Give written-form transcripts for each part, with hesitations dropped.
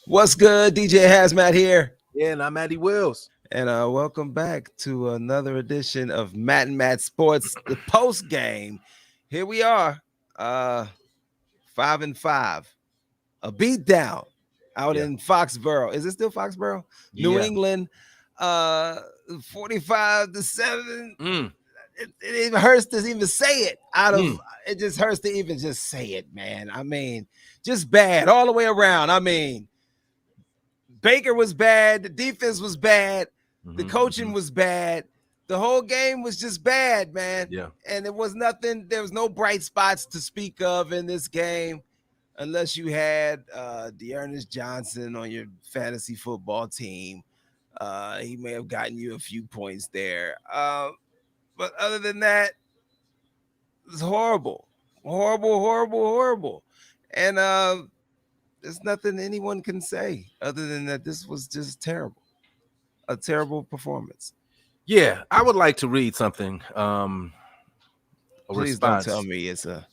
What's good? DJ Hazmat here. Yeah, and I'm Matty Wills. And welcome back to another edition of Matt and Matt Sports, the post game. Here we are, 5-5, a beatdown out Yeah. in Foxborough. Is it still Foxborough? New Yeah. England, 45-7. Mm. It even hurts to even say it. Mm. It just hurts to even just say it, man. I mean, just bad all the way around. I mean, Baker was bad. The defense was bad. The coaching was bad. The whole game was just bad, man. Yeah. And it was nothing. There was no bright spots to speak of in this game, unless you had Dearness Johnson on your fantasy football team. He may have gotten you a few points there. But other than that, it's horrible. Horrible. And there's nothing anyone can say other than that this was just terrible. A terrible performance. Yeah, I would like to read something. Please don't tell me it's a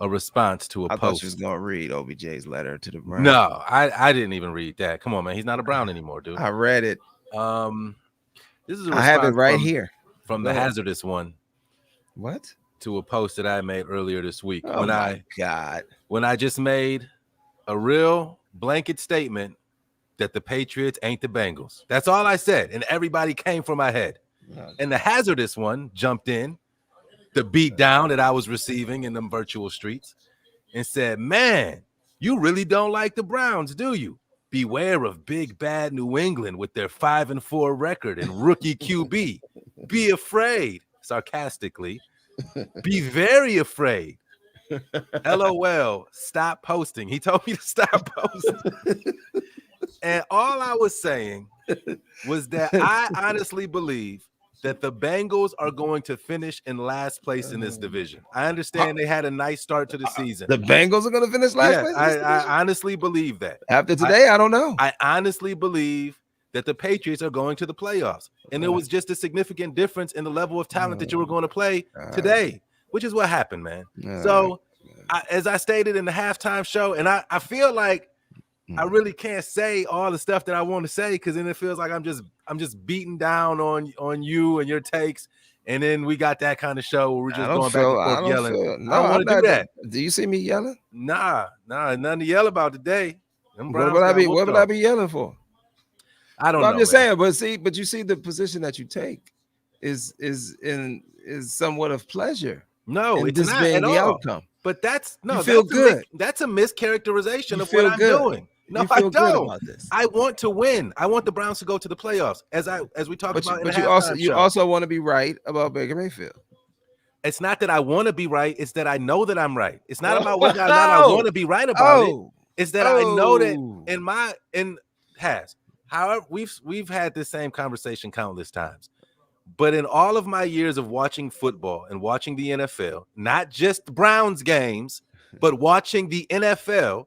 response to a I post. thought you was gonna read OBJ's letter to the Browns. No, I didn't even read that. Come on, man. He's not a Brown anymore, dude. I read it. This is a I have it right here from the hazardous one. What? To a post that I made earlier this week. Oh my God. When I just made a real blanket statement that the Patriots ain't the Bengals. That's all I said, and everybody came for my head. And the hazardous one jumped in, the beat down that I was receiving in them virtual streets, and said, man, you really don't like the Browns, do you? Beware of big bad New England with their 5-4 record and rookie QB. Be afraid, sarcastically. Be very afraid. LOL, stop posting. He told me to stop posting. And all I was saying was that I honestly believe that the Bengals are going to finish in last place in this division. I understand they had a nice start to the season. The Bengals are going to finish last place? I honestly believe that. After today, I don't know. I honestly believe that the Patriots are going to the playoffs. And it was just a significant difference in the level of talent that you were going to play today, which is what happened, man. So, as I stated in the halftime show, and I feel like I really can't say all the stuff that I want to say because then it feels like I'm just beating down on you and your takes, and then we got that kind of show where we're just going back and forth yelling. I don't want to do that. Do you see me yelling? Nah, nothing to yell about today. What would I be yelling for? I don't know. I'm just saying, but you see the position that you take is somewhat of pleasure. No, it's not being at the all. outcome. But that's good. That's a mischaracterization of what I'm doing. No, I don't. Good about this. I want to win. I want the Browns to go to the playoffs, as we talked about. But you also want to be right about Baker Mayfield. It's not that I want to be right; it's that I know that I'm right. It's not about whether or not I want to be right about it. It's that I know that however, we've had this same conversation countless times. But in all of my years of watching football and watching the NFL, not just Browns games, but watching the NFL,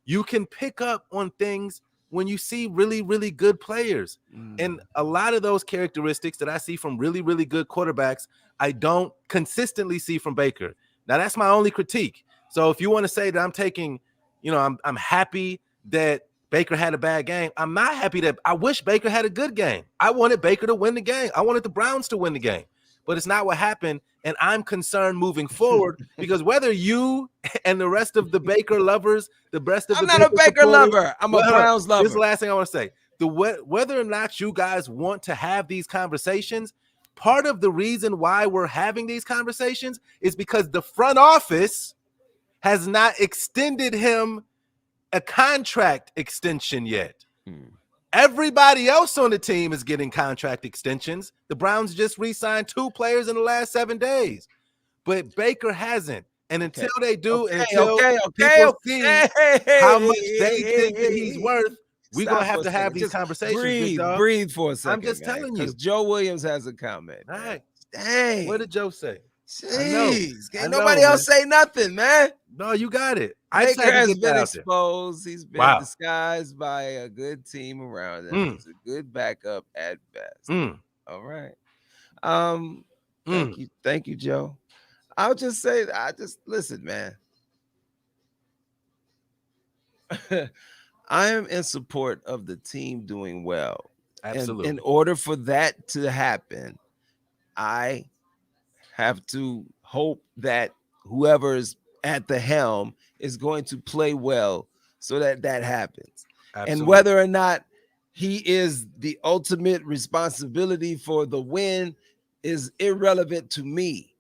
you can pick up on things when you see really, really good players. And a lot of those characteristics that I see from really, really good quarterbacks, I don't consistently see from Baker. Now, that's my only critique. So if you want to say that I'm taking, I'm happy that Baker had a bad game, I'm not happy that I wish Baker had a good game. I wanted Baker to win the game. I wanted the Browns to win the game. But it's not what happened. And I'm concerned moving forward because whether you and the rest of the Baker lovers, I'm not a Baker lover. I'm a Browns lover. This is the last thing I want to say. Whether or not you guys want to have these conversations, part of the reason why we're having these conversations is because the front office has not extended him a contract extension yet. Everybody else on the team is getting contract extensions. The Browns just re-signed 2 players in the last 7 days, but Baker hasn't. And until they do, people see how much they think that he's worth, we're going to have these conversations. Breathe for a second. I'm just telling you. Joe Williams has a comment. All right. Dang. What did Joe say? Jeez. Can't nobody else say nothing, man. No, you got it. Baker has been exposed. He's been disguised by a good team around him. He's a good backup at best. All right. Thank you, Joe. I'll just say, listen, man. I am in support of the team doing well. And in Absolutely. order for that to happen, I have to hope that whoever is at the helm is going to play well so that that happens. And Absolutely. whether or not he is the ultimate responsibility for the win is irrelevant to me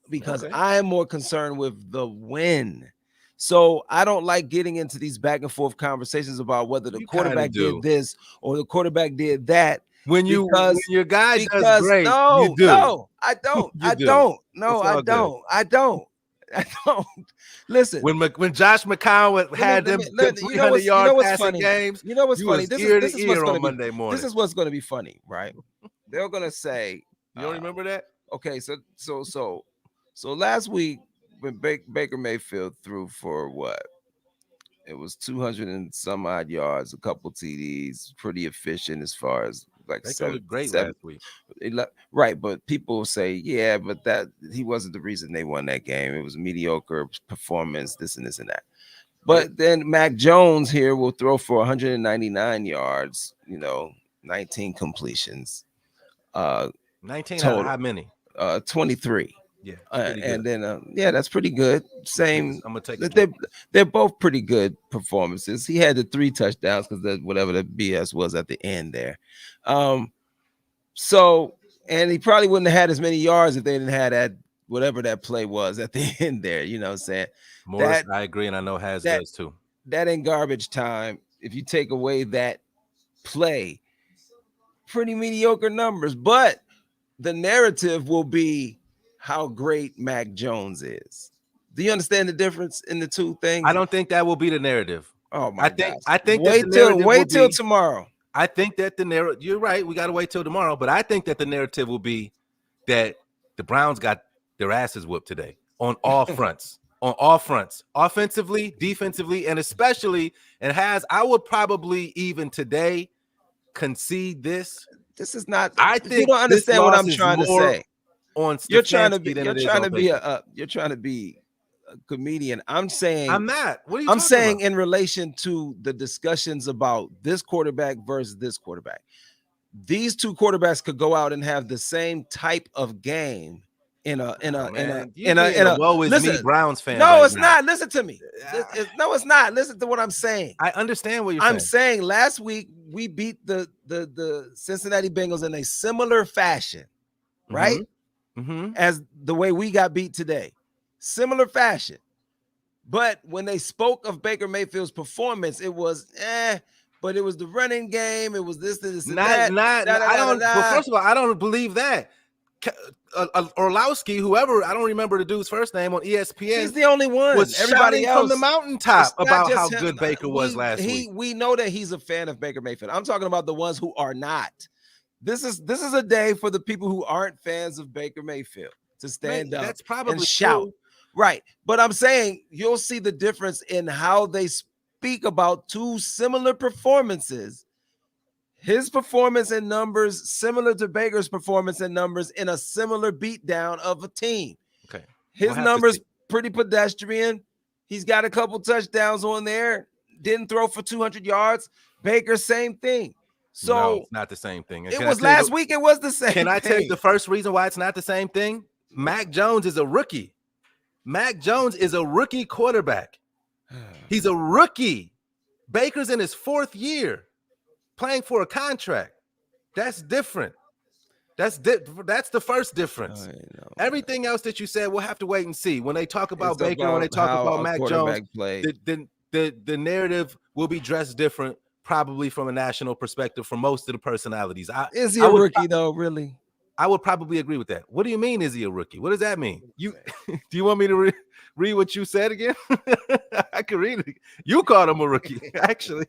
because Okay. I am more concerned with the win. So I don't like getting into these back and forth conversations about whether the You kind of quarterback did do. this or the quarterback did that When because your guy does because great, you no, do. no, I don't. You I do. don't. No, It's I all good. don't. I don't. I don't. Listen, When Josh McCown had them you know 300 what's you yard know what's passing funny? games, You know what's you funny? was This is ear this to is what's ear going on to be Monday this morning. is what's going to be funny, right? They're going to say You don't remember that? okay, so last week when Baker Mayfield threw for what? It was 200 and some odd yards, a couple TDs, pretty efficient as far as like Baker seven looked great seven last week. right, but people say, yeah, but that he wasn't the reason they won that game. It was mediocre performance, this and this and that. But But then Mac Jones here will throw for 199 yards, 19 completions, uh, 19 out of total, how many? 23. Yeah, it's pretty good. And then yeah, that's pretty good. Same, I'm gonna take a they're point. they're both pretty good performances. He had the 3 touchdowns because that whatever the BS was at the end there. Um, so and he probably wouldn't have had as many yards if they didn't have that whatever that play was at the end there. You know what I'm saying? Morris, That I agree, and I know Has that does too. that in garbage time. If you take away that play, pretty mediocre numbers, but the narrative will be how great Mac Jones is. Do you understand the difference in the two I things? don't think that will be the narrative. Oh my gosh. I think that the narrative will Wait till be. tomorrow. I think that the narrative. You're right. We got to wait till tomorrow, but I think that the narrative will be that the Browns got their asses whooped today on all fronts. On all fronts, offensively, defensively, and especially, and I would probably even today concede this. This is not I you think don't this understand what loss I'm is trying to more say. on Stefanski than You're it is trying on to be Baker. you're trying to be a comedian. I'm not. What are you I'm talking saying about? in relation to the discussions about this quarterback versus this quarterback. These two quarterbacks could go out and have the same type of game Oh, man, you being a woe is me listen. Browns fan No, right it's now. not. Listen to me. Ah, No, it's not. Listen to what I'm saying. I understand what you're I'm saying. saying last week we beat the Cincinnati Bengals in a similar fashion, right? Mm-hmm. Mm-hmm. As the way we got beat today. Similar fashion. But when they spoke of Baker Mayfield's performance, it was but it was the running game. It was this, and that. Da, da, I da, da, don't. Well, da. first of all, I don't believe that. Orlowski, whoever, I don't remember the dude's first name on ESPN, He's the only one. was Everybody shouting from the else, mountaintop it's not about how just him. good Baker was last week. We know that he's a fan of Baker Mayfield. I'm talking about the ones who are not. This is a day for the people who aren't fans of Baker Mayfield to stand up That's probably and shout. true. Right. But I'm saying you'll see the difference in how they speak about two similar performances. His performance in numbers similar to Baker's performance in numbers in a similar beatdown of a team. Okay. His numbers pretty pedestrian. He's got a couple touchdowns on there. Didn't throw for 200 yards. Baker, same thing. So no, it's not the same thing. it was last week. It was the same. Can I tell you the first reason why it's not the same thing? Mac Jones is a rookie. Mac Jones is a rookie quarterback. He's a rookie. Baker's in his 4th year playing for a contract. That's different. That's the first difference. Everything else that you said, we'll have to wait and see. When they talk about Baker, when they talk about Mac Jones, the narrative will be dressed different, probably from a national perspective for most of the personalities. Is he a rookie though, really? I would probably agree with that. What do you mean, is he a rookie? What does that mean? Do you want me to read what you said again? I can read it. You called him a rookie, actually.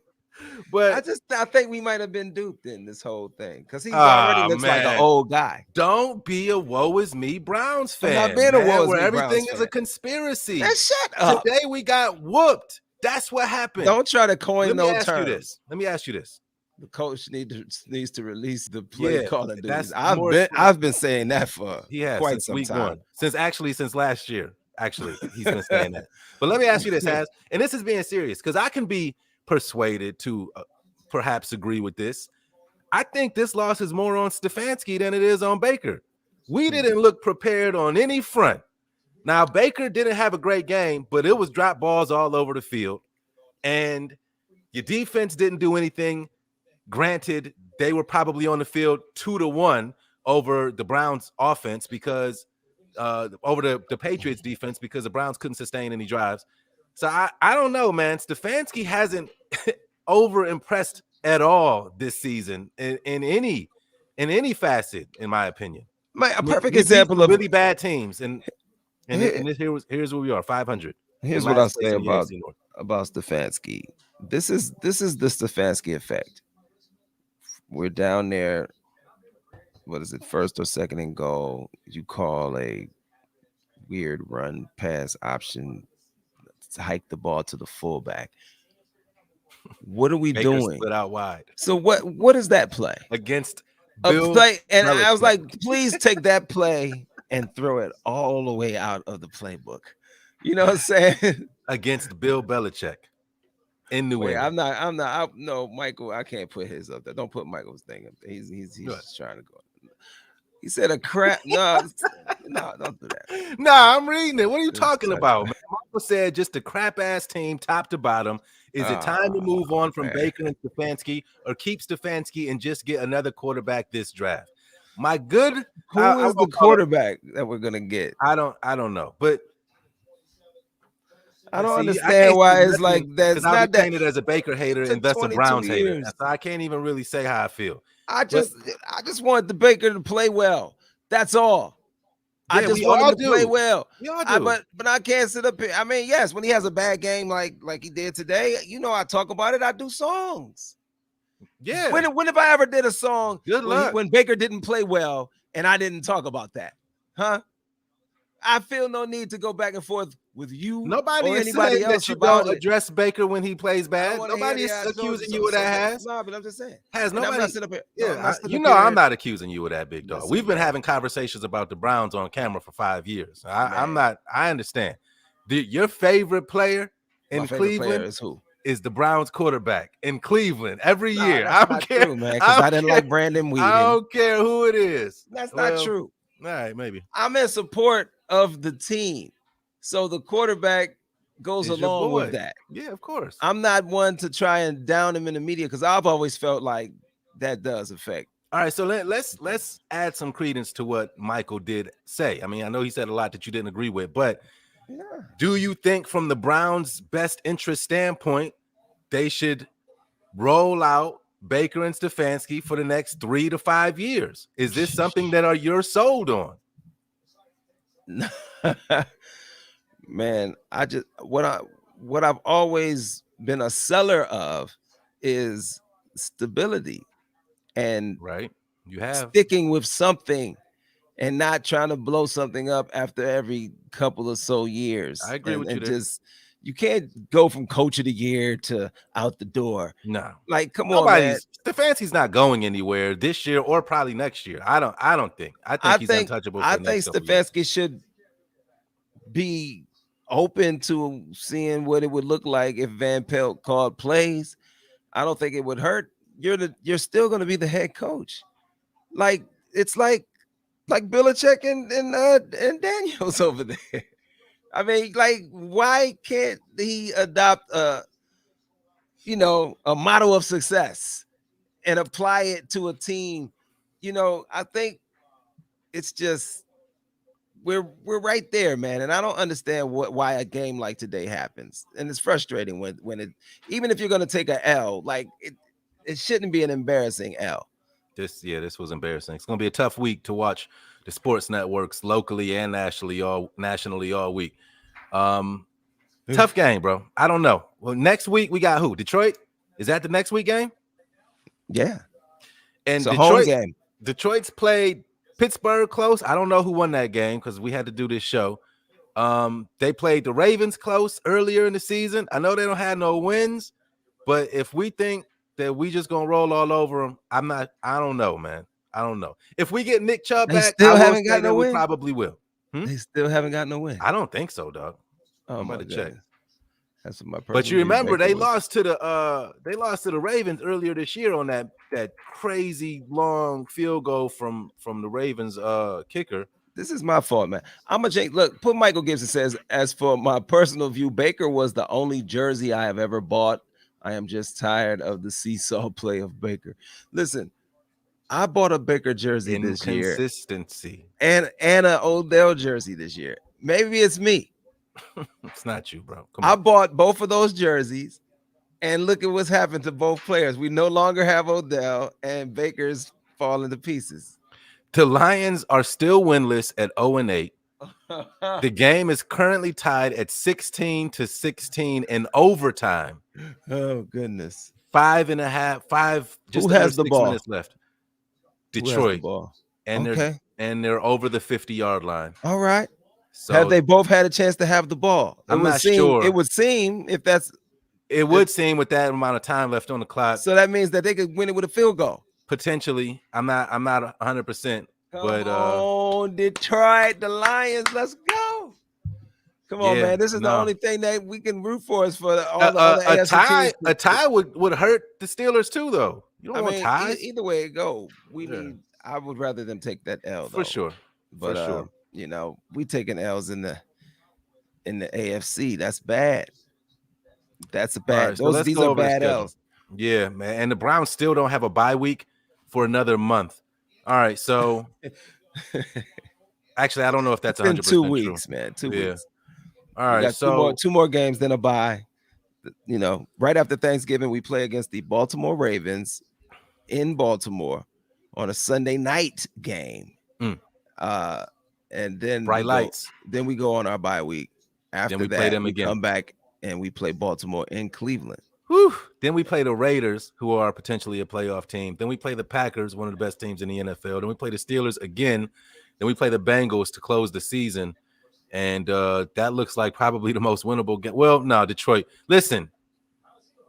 But I think we might have been duped in this whole thing because he already looks like an old guy. Don't be a woe is me Browns fan. I'm not being a woe is me everything Browns is fan. a conspiracy. Man, shut up. Today we got whooped. That's what happened. Don't try to coin no terms. Let me ask you this. The coach needs to release the play calling duties. I've I've been saying that for quite some week time. 1. Since last year. Actually, he's been saying that. But let me ask you this, Has, and this is being serious, because I can be persuaded to perhaps agree with this. I think this loss is more on Stefanski than it is on Baker. We didn't look prepared on any front. Now, Baker didn't have a great game, but it was drop balls all over the field. And your defense didn't do anything. Granted, they were probably on the field 2-1 over the Browns offense because over the Patriots defense because the Browns couldn't sustain any drives. So I don't know, man. Stefanski hasn't over impressed at all this season in any facet, in my opinion. A perfect We beat example some of really bad teams, and here's where we are, 500. Here's what I'll place say in the AFC North. about Stefanski. This is the Stefanski effect. We're down there. What is it? First or second and goal. You call a weird run pass option to hike the ball to the fullback. What are we Baker doing? split out wide. So what is that play? Against A Bill play, and Belichick. I was like, please take that play and throw it all the way out of the playbook. You know what I'm saying? Against Bill Belichick in New England. I'm not. No, Michael, I can't put his up there. Don't put Michael's thing up there. He's just trying to go. He said a crap. No, don't do that. Nah, I'm reading it. What are you talking about, man? Michael said just a crap ass team, top to bottom. Is it time to move on from Baker and Stefanski, or keep Stefanski and just get another quarterback this draft? My good, who is the quarterback that we're gonna get? I don't know, but I don't understand why it's like that's not that painted as a Baker hater and thus a Browns hater. So I can't even really say how I feel. I just want the Baker to play well. That's all. Yeah, I just want him to play well. We all do. But I can't sit up here. I mean, yes, when he has a bad game like he did today, I talk about it. I do songs. Yeah. When have I ever did a song when Baker didn't play well and I didn't talk about that? Huh? I feel no need to go back and forth with you. Nobody or is anybody saying else that you about don't address Baker when he plays bad. Nobody is accusing you of that. No, but I'm just saying. Has nobody? Up here, I'm not accusing you of that, big dog. We've been having conversations about the Browns on camera for 5 years. I'm not. I understand. Your favorite player in Cleveland is who? Is the Browns quarterback in Cleveland every year. I don't care, man, because I didn't like Brandon Weeden. I don't care who it is. That's not true. All right, maybe. I'm in support of the team. So the quarterback goes along with that. Yeah, of course. I'm not one to try and down him in the media because I've always felt like that does affect. All right, so let's add some credence to what Michael did say. I mean, I know he said a lot that you didn't agree with, but do you think from the Browns' best interest standpoint, they should roll out Baker and Stefanski for the next 3 to 5 years? Is this something that you're sold on? Man, what I've always been a seller of is stability and you have sticking with something and not trying to blow something up after every couple of so years. I agree with you. You can't go from coach of the year to out the door. No, like come on, man. Stefanski's not going anywhere this year or probably next year. I don't think. I think he's untouchable. I think Stefanski should be open to seeing what it would look like if Van Pelt called plays. I don't think it would hurt. You're still going to be the head coach. Like it's like Belichick and Daniels over there. I mean, like, why can't he adopt a model of success and apply it to a team? I think it's just we're right there, man. And I don't understand why a game like today happens. And it's frustrating when it, even if you're going to take an L, like it shouldn't be an embarrassing L. This was embarrassing. It's going to be a tough week to watch the sports networks locally and nationally all week. Tough game, bro. I don't know. Well, next week we got who? Detroit? Is that the next week game? Yeah. And it's a home game. Detroit's played Pittsburgh close. I don't know who won that game because we had to do this show. They played the Ravens close earlier in the season. I know they don't have no wins, but if we think that we just gonna roll all over them, I don't know, man. I don't know. If we get Nick Chubb back, still haven't got no win. We probably will. They still haven't got no win. I don't think so, dog. Oh, I'm about to check. That's what my But you personal view. remember Baker was. they lost to the Ravens earlier this year on that crazy long field goal from the Ravens kicker. This is my fault, man. I'm gonna change. Look, put Michael Gibson says, as for my personal view, Baker was the only jersey I have ever bought. I am just tired of the seesaw play of Baker. Listen, I bought a Baker jersey this year Inconsistency. and an Odell jersey this year. Maybe it's me. It's not you, bro. Come I on. bought both of those jerseys, and look at what's happened to both players. We no longer have Odell, and Baker's falling to pieces. The Lions are still winless at 0-8. The game is currently tied at 16-16 in overtime. Oh goodness. 5 Who just under has the 6 minutes ball? left. Who has the Detroit. ball? And Okay. they're over the 50-yard line. All right. Have So they both had a chance to have the ball? I'm not sure. It would seem if that's It would seem with that amount of time left on the clock. so that means that they could win it with a field goal. Potentially. I'm not 100%. Come But on, Detroit, the Lions, let's go. Come on, man. This is the only thing that we can root for is for all the other AFC teams. A tie would hurt the Steelers too, though. You don't want ties. Either way it go, I would rather them take that L though. For sure. But we taking L's in the AFC. That's bad. That's a bad. Right, these are bad L's. Yeah, man. And the Browns still don't have a bye week for another month. All right, so actually, I don't know if that's 100% 2 weeks, true. Man. 2 weeks. All right, so two more games, then a bye. Right after Thanksgiving, we play against the Baltimore Ravens in Baltimore on a Sunday night game. And then bright lights. Then we go on our bye week. After that, play them again. Come back and we play Baltimore in Cleveland. Whew. Then we play the Raiders, who are potentially a playoff team. Then we play the Packers, one of the best teams in the NFL. Then we play the Steelers again. Then we play the Bengals to close the season. And that looks like probably the most winnable game. Well, no, Detroit. Listen,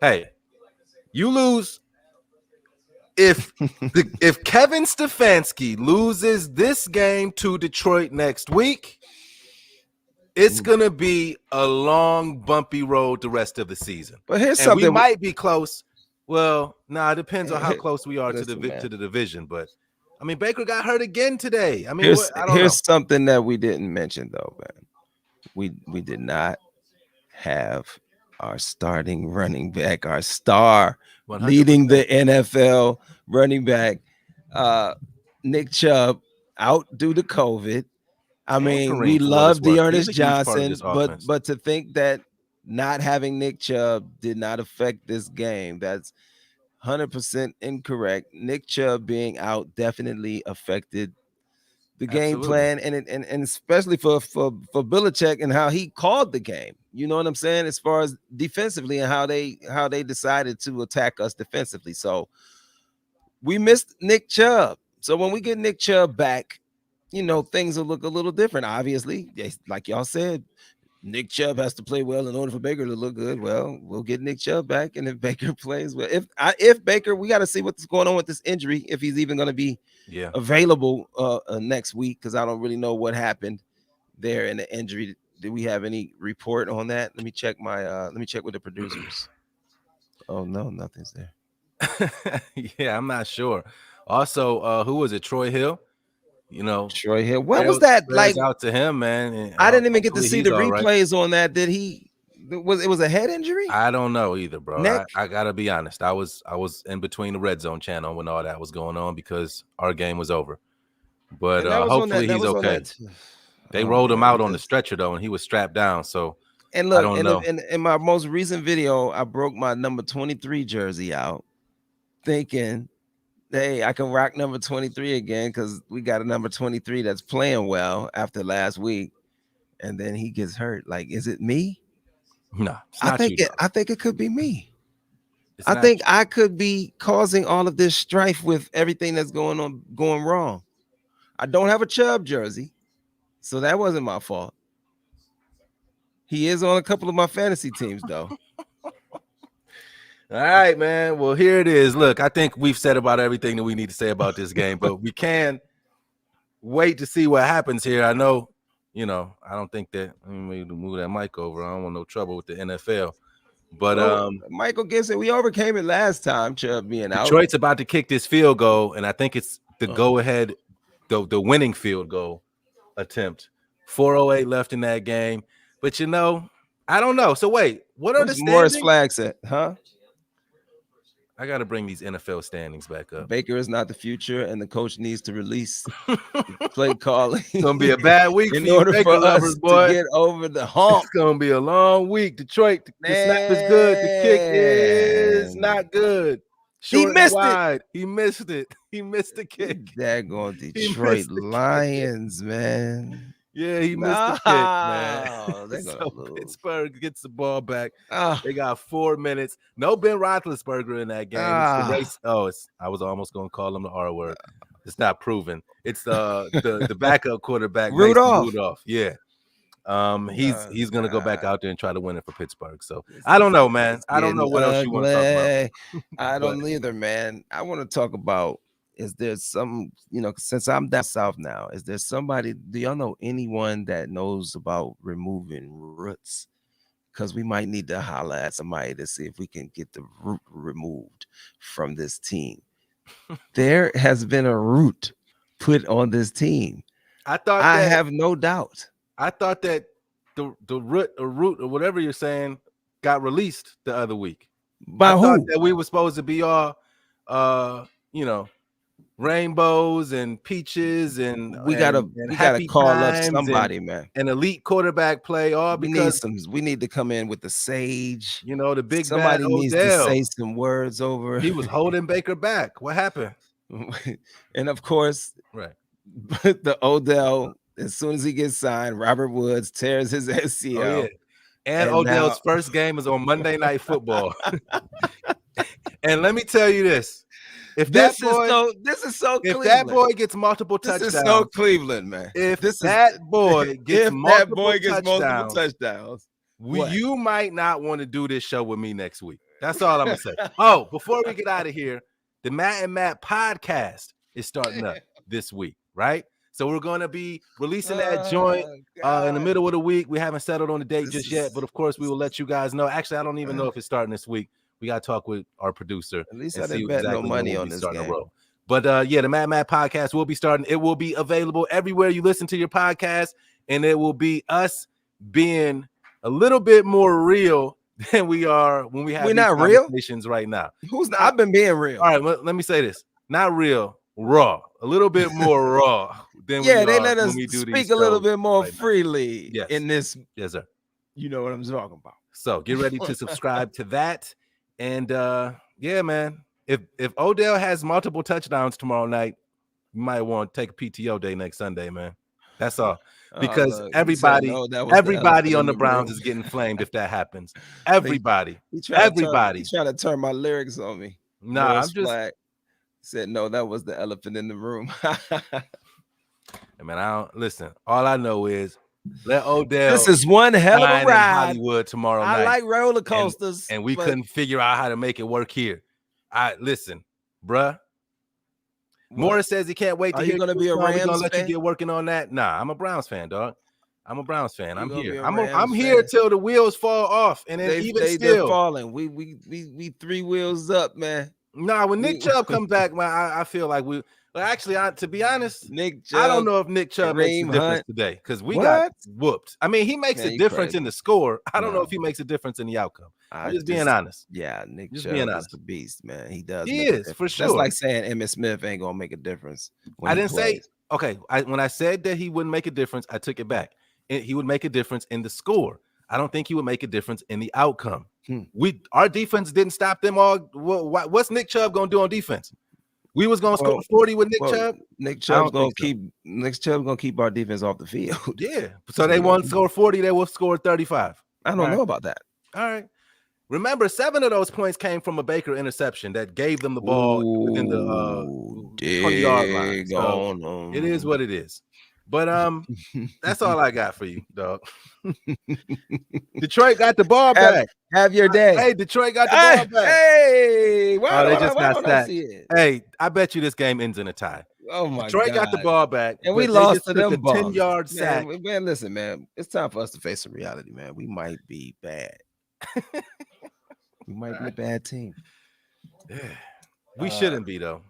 hey, you lose. If Kevin Stefanski loses this game to Detroit next week, it's going to be a long, bumpy road the rest of the season. But here's something. We might be close. Well, it depends on how close we are to the division. But, I mean, Baker got hurt again today. I mean, I don't know. Here's something that we didn't mention, though, man. We did not have our starting running back, our star 100%. Leading the NFL running back, Nick Chubb, out due to COVID. I mean, we love Dearness Johnson, but to think that not having Nick Chubb did not affect this game, that's 100% incorrect. Nick Chubb being out definitely affected the game plan, and especially for Belichick and how he called the game. You know what I'm saying? As far as defensively and how they decided to attack us defensively. So we missed Nick Chubb. So when we get Nick Chubb back, things will look a little different. Obviously, like y'all said, Nick Chubb has to play well in order for Baker to look good. Well, we'll get Nick Chubb back, and if Baker plays well, if Baker, we got to see what's going on with this injury, if he's even going to be available next week, because I don't really know what happened there in the injury. Do we have any report on that? Let me check let me check with the producers. Oh no, nothing's there. Yeah, I'm not sure. Also, who was it? Troy Hill. Troy Hill. What was that like? Out to him, man. And, I didn't even get to see the replays on that. Did he? It was a head injury? I don't know either, bro. I gotta be honest. I was in between the Red Zone channel when all that was going on because our game was over. But hopefully he's okay. They rolled him out on the stretcher though, and he was strapped down. So and look, I don't know. In my most recent video, I broke my number 23 jersey out, thinking, hey, I can rock number 23 again because we got a number 23 that's playing well after last week, and then he gets hurt. Like, is it me? No, it's not you. I think it could be me. I think I could be causing all of this strife with everything that's going wrong. I don't have a Chubb jersey, so that wasn't my fault. He is on a couple of my fantasy teams, though. All right, man. Well, here it is. Look, I think we've said about everything that we need to say about this game, but we can wait to see what happens here. I know, I don't think that. Let me move that mic over. I don't want no trouble with the NFL. But Well, Michael Gibson, we overcame it last time. Chubb being out. Detroit's about to kick this field goal, and I think it's the go-ahead, the winning field goal attempt. 4:08 left in that game. But I don't know. So wait, what are the Where's Morris standings? Flags at? Huh? I got to bring these NFL standings back up. Baker is not the future, and the coach needs to release play calling. It's gonna be a bad week in for you order Baker for lovers, us boy. to get over the hump. It's gonna be a long week. Detroit, the snap is good. The kick is not good. Short missed and wide. He missed it. He missed the kick. Daggone Detroit Lions, man. Yeah, he missed the kick, man. They're gonna lose. Pittsburgh gets the ball back. They got 4 minutes. No Ben Roethlisberger in that game. It's the race. I was almost gonna call him the R word. It's not proven. It's the backup quarterback, Rudolph. Yeah. He's gonna go back out there and try to win it for Pittsburgh. So I don't know, man. I don't know what else you want to talk about. I don't either, man. I want to talk about, is there some, since I'm down south now, is there somebody, do y'all know anyone that knows about removing roots? Because we might need to holler at somebody to see if we can get the root removed from this team. There has been a root put on this team. I have no doubt. I thought that the root or whatever you're saying got released the other week. By who? Thought that we were supposed to be all rainbows and peaches, and we gotta call up somebody, man. An elite quarterback play, we need to come in with the sage. The big somebody bad needs Odell. to say some words over. He was holding Baker back. What happened? And of course, right. The Odell, as soon as he gets signed, Robert Woods tears his ACL. Oh, yeah. And Odell's first game is on Monday Night Football. And let me tell you this. If this is so Cleveland. If that boy gets multiple touchdowns, this is so Cleveland, man. If that boy gets multiple touchdowns, what? You might not want to do this show with me next week. That's all I'm gonna say. Oh, before we get out of here, the Matt and Matt podcast is starting up this week, right? So we're going to be releasing that joint in the middle of the week. We haven't settled on the date just yet, but of course we will let you guys know. Actually, I don't even know if it's starting this week. We got to talk with our producer. At least I didn't bet no money on this game. But the Mad Mad podcast will be starting. It will be available everywhere you listen to your podcast, and it will be us being a little bit more real than we are when we have these conversations right now. I've been being real. All right, well, let me say this. Not real, raw. A little bit more raw than they let us speak a little bit more freely in this. Yes, sir. You know what I'm talking about. So get ready to subscribe to that. And man, if Odell has multiple touchdowns tomorrow night, you might want to take a PTO day next Sunday, man. That's all. Because everybody on the Browns is getting flamed if that happens. Everybody. He's trying to turn my lyrics on me. Nah, I'm just said no, that was the elephant in the room. Man, I don't listen. All I know is let Odell. This is one hell of a ride in Hollywood tomorrow night. I like roller coasters, and we couldn't figure out how to make it work here. Listen, bruh. Morris says he can't wait to hear. Are you going to be a Rams fan? Let you get working on that. Nah, I'm a Browns fan, dog. I'm a Browns fan. I'm here. I'm here till the wheels fall off, and then they're falling. We 3 wheels up, man. Nah, when Nick Chubb comes back, man, I feel like we. Well, actually, to be honest, Nick Chubb, I don't know if Nick Chubb makes a difference today because we got whooped. I mean, he makes a difference in the score. I don't know if he makes a difference in the outcome. I'm just being honest. Yeah, Nick Chubb is the beast, man. He does. He is for sure. That's like saying Emmitt Smith ain't gonna make a difference. I didn't say okay. When I said that he wouldn't make a difference, I took it back. He would make a difference in the score. I don't think he would make a difference in the outcome. Our defense didn't stop them all. What's Nick Chubb gonna do on defense? We was gonna score 40 with Nick Chubb. Nick Chubb's gonna keep our defense off the field. Yeah. So they won't score 40, they will score 35. I don't know about that. All right. Remember, 7 of those points came from a Baker interception that gave them the ball within the 20-yard line. So it is what it is. But that's all I got for you, dog. Detroit got the ball back. Have your day. Hey, Detroit got the ball back. Hey, they just got sacked. Hey, I bet you this game ends in a tie. Oh my Detroit got the ball back, and we lost to them. The 10-yard sack. Man, listen, man, it's time for us to face some reality, man. We might be bad. We might be a bad team. Yeah. We shouldn't be though.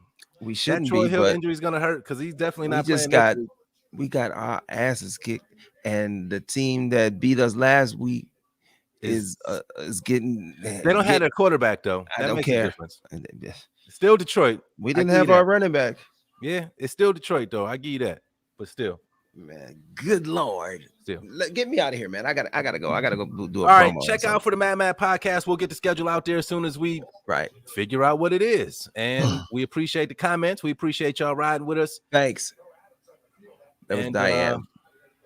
We That shouldn't Troy be, Hill but injury is gonna hurt because he's definitely we not just playing next got week. we got our asses kicked, and the team that beat us last week is getting. They don't have their quarterback though. I That don't makes a care. difference. It's still Detroit. We I didn't give you have our that. running back. Yeah, it's still Detroit though. I give you that. But still. Man, good lord. Still. Get me out of here, man. I gotta go. I gotta go do a All right, promo. check out for the Mad Mad podcast. We'll get the schedule out there as soon as we figure out what it is. And we appreciate the comments. We appreciate y'all riding with us. Thanks. That was Diane.